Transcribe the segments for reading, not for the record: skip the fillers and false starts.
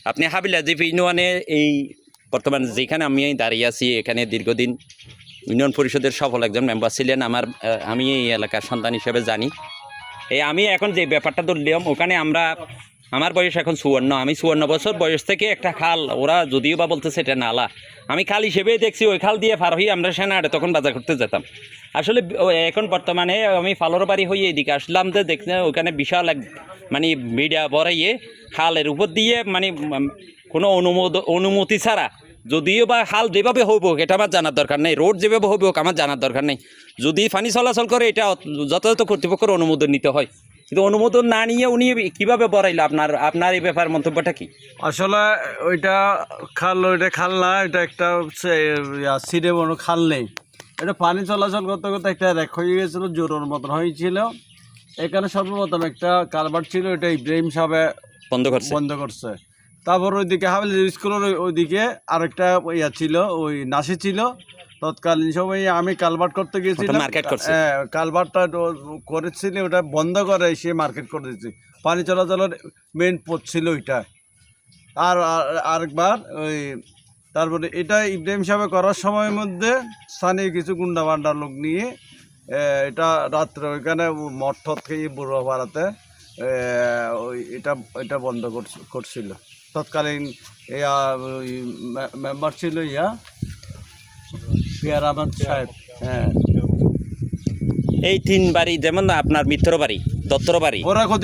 আপনি হাবিলাদ্বীপ ইউনিয়নে এই বর্তমান যেখানে আমি দাঁড়িয়ে আছি এখানে দীর্ঘদিন ইউনিয়ন পরিষদের সফল একজন মেম্বার ছিলেন। আমি এই এলাকার সন্তান হিসেবে জানি। আমি এখন যে ব্যাপারটা ধরলাম, ওখানে আমার বয়স এখন 54, আমি 54 বছর বয়স থেকে একটা খাল, ওরা যদিও বা বলতেছে এটা নালা, আমি খাল হিসেবেই দেখছি। ওই খাল দিয়ে পার হয়ে আমরা সেনাহাটে তখন বাজার করতে যেতাম। আসলে এখন বর্তমানে আমি ফালোর বাড়ি হয়ে এদিকে আসলাম, যে দেখতে ওখানে বিশাল এক মানে মিডিয়া বড়াইয়ে খালের উপর দিয়ে মানে কোনো অনুমতি ছাড়া, যদিও বা খাল যেভাবে হইব এটা আমার জানার দরকার নেই, রোড যেভাবে হইব আমার জানার দরকার নেই। যদি পানি চলাচল করে এটা যথাযথ কর্তৃপক্ষের অনুমোদন নিতে হয়, কিন্তু অনুমোদন না নিয়ে উনি কীভাবে বড়াইল? আপনার এই ব্যাপার মন্তব্যটা কি? আসলে ওইটা খাল না, এটা একটা হচ্ছে সিডে বড় খাল নেই। এটা পানি চলাচল করতে করতে একটা রেক হয়ে গেছিলো, জোরের মতন হয়েছিল। এখানে সর্বপ্রথম একটা কালভার্ট ছিল, এটা ইব্রাহিম সাহেব বন্ধ করছে। তারপর ওইদিকে হাবিল স্কুলের ওইদিকে আরেকটা ছিল, ওই নাসি ছিল। তৎকালীন সময়ে আমি কালভার্ট করতে গেছিলাম, কালভার্টটা করেছিল, ওটা বন্ধ করে সে মার্কেট করে দিয়েছি। পানি চলাচলের মেন পথ ছিল ওইটা। আর আরেকবার ওই তারপরে এটা ইব্রাহিম সাহেব করার সময়ের মধ্যে স্থানীয় কিছু গুন্ডা বান্ডার লোক নিয়ে এটা রাত্রে ওইখানে মঠ খেয়ে বুড়ো পাড়াতে এটা বন্ধ করছিল। তৎকালীন মেম্বার ছিল পিয়ার আহমদ সাহেব। হ্যাঁ, এই 3 বাড়ি, যেমন আপনার মিত্র বাড়ি, দত্তর বাড়ি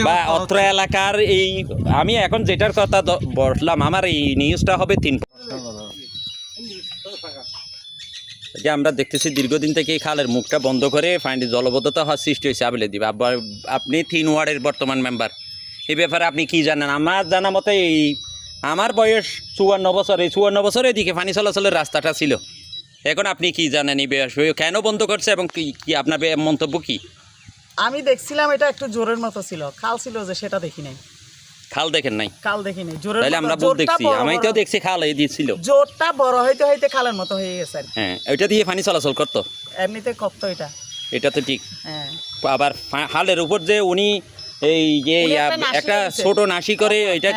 বা অত্র এলাকার এই, আমি এখন যেটার কথা বললাম, আমার এই নিউজটা হবে 3। যে আমরা দেখতেছি দীর্ঘদিন থেকে এই খালের মুখটা বন্ধ করে পানির জলবদ্ধতা হওয়ার সৃষ্টি হয়েছে হাবিলাদ্বীপ। আপনি 3 ওয়ার্ডের বর্তমান মেম্বার, এই ব্যাপারে আপনি কি জানেন? আমার জানা মতে আমার বয়স 54 বছর, এই 54 বছর এদিকে পানি চলাচলের রাস্তাটা ছিল। এখন আপনি কি জানেন এই বিষয়ে, কেন বন্ধ করছে এবং কি আপনার মন্তব্য কি? আমি দেখছিলাম এটা একটু জোরের মতো ছিল, খাল ছিল যে সেটা দেখি নাই। খাল দেখেন নাই? খাল দেখি নাই, জোরের তাহলে আমরা ভুল দেখছি। আমি তো দেখছি খাল এই দিয়েছিল, জোরটা বড় হইতে হইতে খালের মতো হয়ে গেছে। হ্যাঁ, ওইটা দিয়ে পানি চলাচল করতো, এমনিতে কপ্ত এটা তো ঠিক। হ্যাঁ, আবার খালের উপর যে উনি এই যে একটা ছোট নাসি করে, এটা